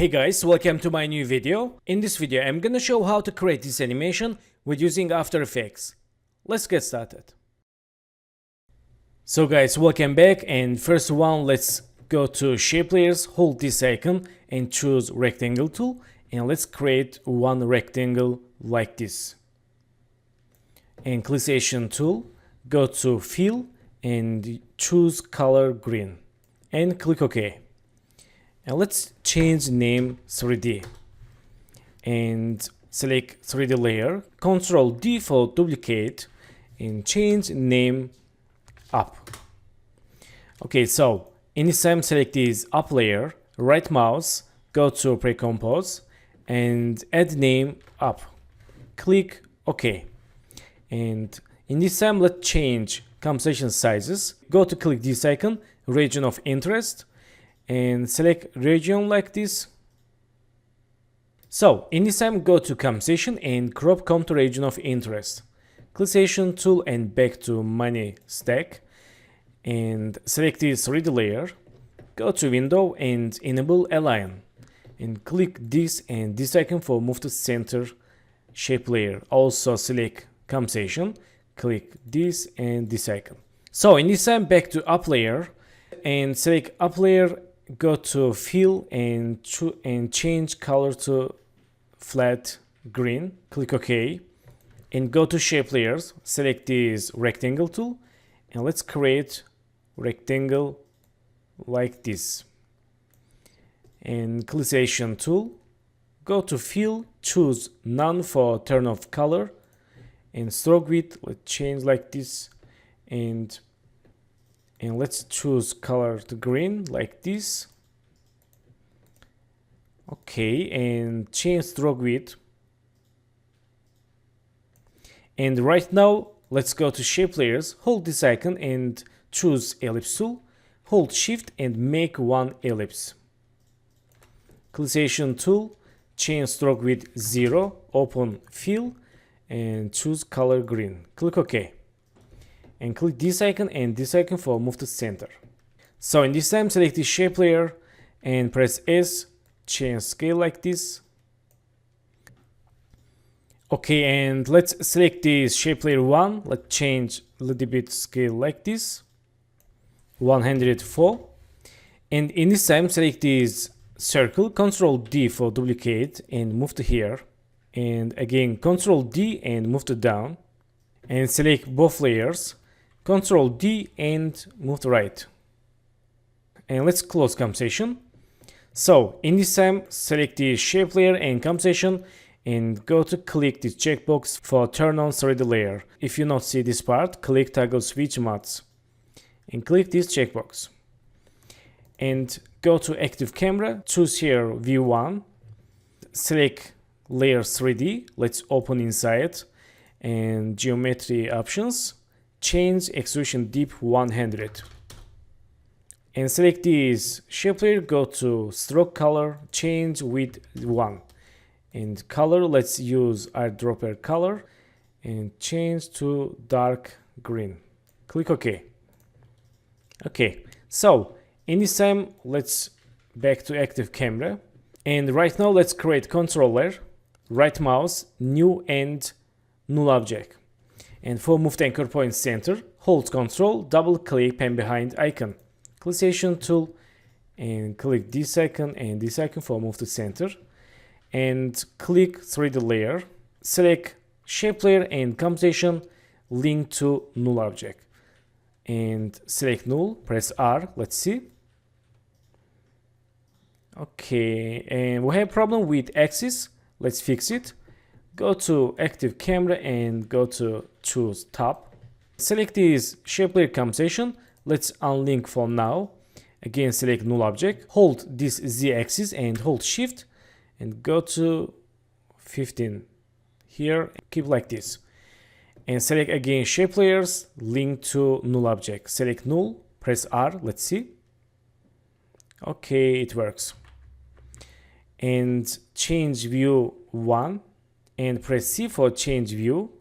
Hey guys, welcome to my new video. In this video, I'm gonna show how to create this animation with using After Effects. Let's get started. So guys, welcome back, and first one, let's go to Shape Layers, hold this icon and choose Rectangle tool, and let's create one rectangle like this. And Inclination tool, go to Fill and choose Color Green and click OK. And let's change name 3D and select 3D layer, Ctrl D for duplicate and change name up. Okay, so in this time select this up layer, right mouse, go to pre-compose and add name up, click OK. And in this time let's change composition sizes, go to click this icon, region of interest, and select region like this. So in this time go to composition and crop contour region of interest. Clickation tool and back to menu stack and select this 3D layer. Go to window and enable align and click this and this icon for move to center shape layer. Also select composition, click this and this icon. So in this time back to up layer and select up layer, go to fill and change color to flat green, click OK and go to shape layers, select this rectangle tool and let's create rectangle like this. And Clickation tool, go to fill, choose none for turn off color and stroke width, let's change like this and let's choose color to green like this. Okay, and change stroke width. And right now let's go to shape layers, hold this icon and choose ellipse tool, hold shift and make one ellipse. Clickation tool, change stroke width 0, open fill and choose color green, click OK. And click this icon and this icon for move to center. So in this time select the shape layer and press S, change scale like this. Okay, and let's select this shape layer 1, let's change a little bit scale like this, 104. And in this time select this circle, Ctrl D for duplicate and move to here. And again Ctrl D and move to down. And select both layers, Ctrl D and move to right. And let's close composition. So in this time select the shape layer and composition and go to click this checkbox for turn on 3D layer. If you not see this part, click toggle switch modes and click this checkbox. And go to active camera, choose here view 1, select layer 3D, let's open inside and geometry options, change extrusion deep 100. And select this shape layer, go to stroke color, change width 1. And color, let's use eyedropper color and change to dark green. Click OK. Okay, so in this time, let's back to active camera. And right now, let's create controller, right mouse, new and null object. And for move to anchor point center, hold Ctrl, double click pen behind icon. Clickation tool and click this icon and this icon for move to center. And click 3D layer, select shape layer and composition, link to null object. And select null, press R, let's see. Okay, and we have a problem with axis, let's fix it. Go to active camera and go to choose top. Select this shape layer composition, let's unlink for now. Again select null object, hold this Z axis and hold shift and go to 15 here, keep like this. And select again shape layers, link to null object, select null, press R, let's see. Okay, it works. And change view 1 and press C for change view.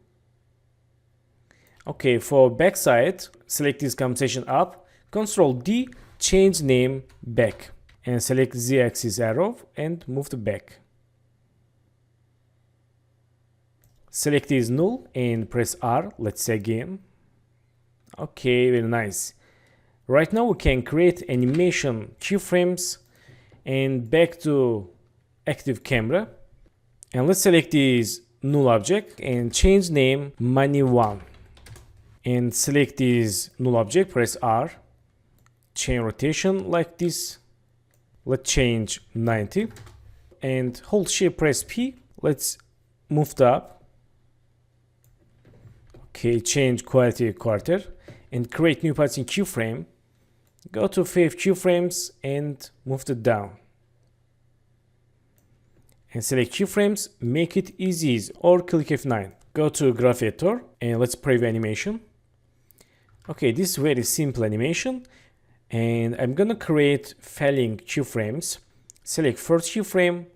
Okay, for backside, select this composition up, Ctrl D, change name back and select z-axis arrow and move to back. Select is null and press R. Let's say again. Okay, very nice. Right now we can create animation keyframes and back to active camera. And let's select this null object and change name money1. And select this null object, press R. Change rotation like this. Let's change 90. And hold shift, press P. Let's move it up. Okay, change quality quarter and create new parts in keyframe. Go to 5 keyframes and move it down. And select keyframes, make it easy or click F9. Go to graph editor and let's preview animation. Okay, this is very simple animation. And I'm gonna create falling keyframes. Select first keyframe,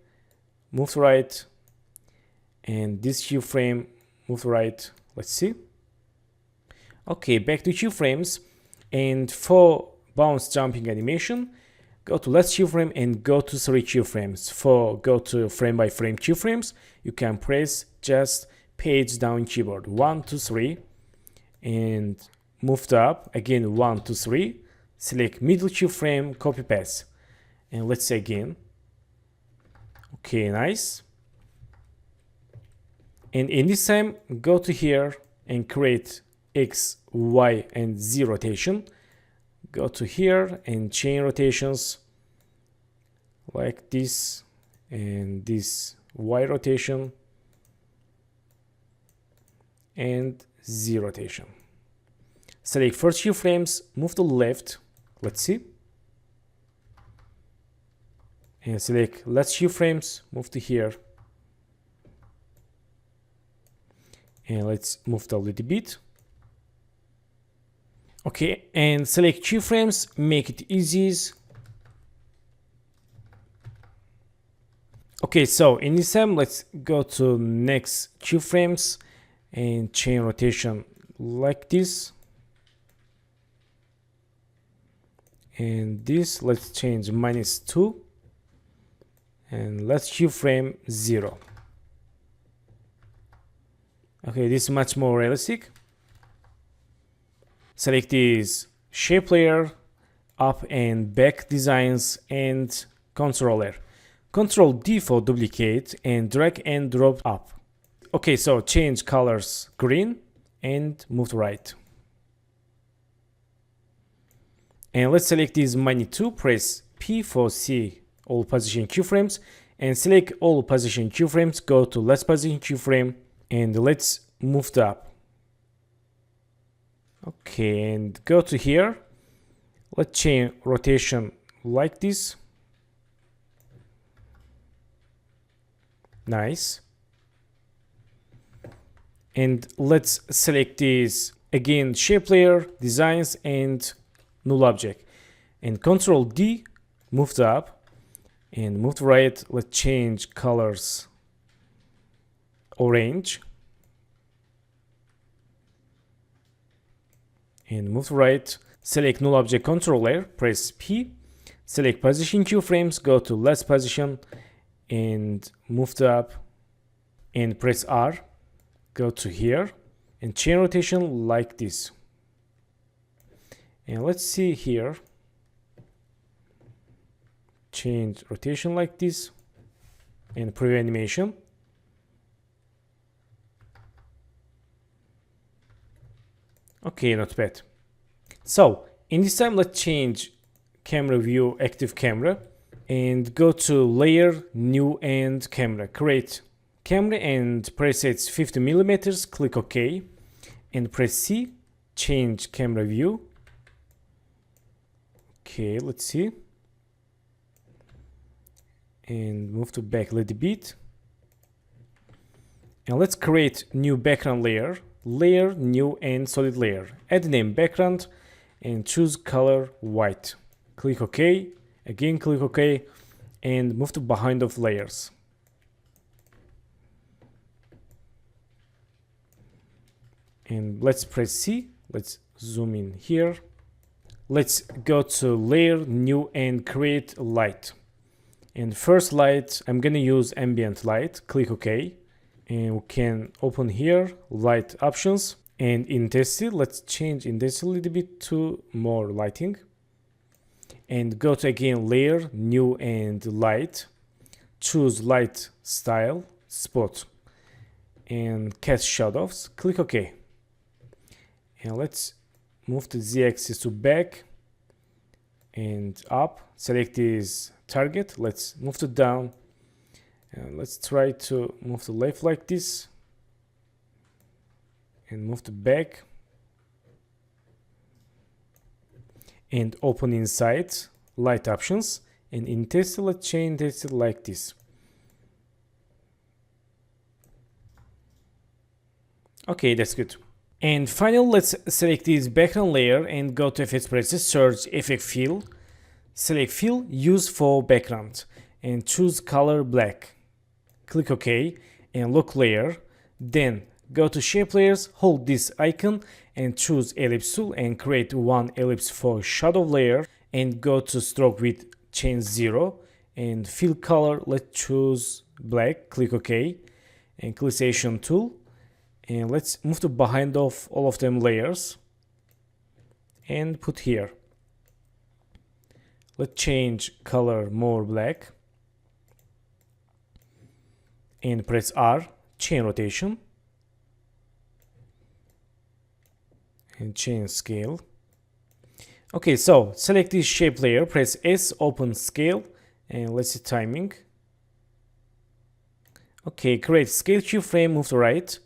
move to right, and this keyframe, move to right. Let's see. Okay, back to keyframes, and for bounce jumping animation, go to last keyframe and go to 3 keyframes. For go to frame by frame keyframes, you can press just page down keyboard 1 to 3 and move up again 1 to 3. Select middle keyframe, copy paste, and let's say again. Okay, nice. And in this time, go to here and create X, Y, and Z rotation. Go to here and change rotations like this, and this Y rotation and Z rotation. Select first few frames, move to the left. Let's see. And select last few frames, move to here. And let's move a little bit. Okay, and select keyframes, make it easy. Okay, so in this time, let's go to next keyframes and change rotation like this. And this, let's change -2. And let's keyframe 0. Okay, this is much more realistic. Select this shape layer, up and back designs, and controller. Control D for duplicate and drag and drop up. Okay, so change colors green and move to right. And let's select this -2, press P for see all position keyframes, and select all position keyframes, go to last position keyframe, and let's move it up. Okay, and go to here. Let's change rotation like this. Nice. And let's select this again, shape layer, designs, and null object. And Control D, move it up, and move to right. Let's change colors orange. And move to right, select null object controller, press P, select position keyframes, go to last position and move it up, and press R, go to here and change rotation like this. And let's see here, change rotation like this and preview animation. Okay, not bad. So in this time, let's change camera view, active camera, and go to layer, new, and camera. Create camera and presets 50 millimeters. Click OK and press C. Change camera view. Okay, let's see. And move to back a little bit. And let's create new background layer. Layer, new, and solid layer. Add name background and choose color white. Click OK. Again, click OK and move to behind of layers. And let's press C. Let's zoom in here. let's go to layer, new, and create light. And first light, I'm gonna use ambient light. Click OK. And we can open here light options, and intensity, let's change intensity a little bit to more lighting. And go to again layer, new, and light. Choose light style, spot, and cast shadows. Click OK. And let's move the z-axis to back and up. Select this target. Let's move it down. And let's try to move the left like this. And move the back. And open inside light options. And intensity, let's change intensity like this. Okay, that's good. And finally, let's select this background layer and go to Effects Presets, search Effect Fill. Select Fill, use for background, and choose color black. Click OK and lock layer. Then go to Shape Layers, hold this icon and choose Ellipse tool and create one ellipse for shadow layer. And go to Stroke Width, change 0, and Fill Color, let's choose black. Click OK and click Selection tool. And let's move to behind of all of them layers and put here. Let's change color more black and press R, chain rotation and change scale. Okay, so select this shape layer, press S, open scale, and let's see timing. Okay, create scale keyframe, move to right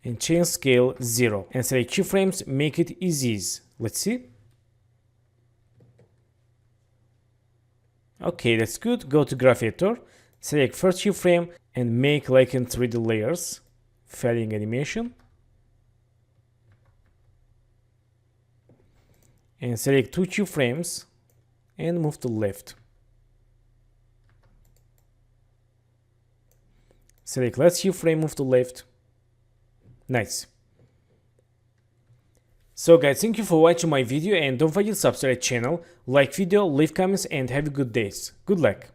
and change scale 0 and select keyframes, make it easy. Let's see. Okay, that's good. Go to Graph Editor, select first keyframe and make like in 3D layers, fading animation. And select 2 keyframes and move to left. Select last keyframe, move to left. Nice. So guys, thank you for watching my video and don't forget to subscribe to the channel, like video, leave comments and have a good days. Good luck.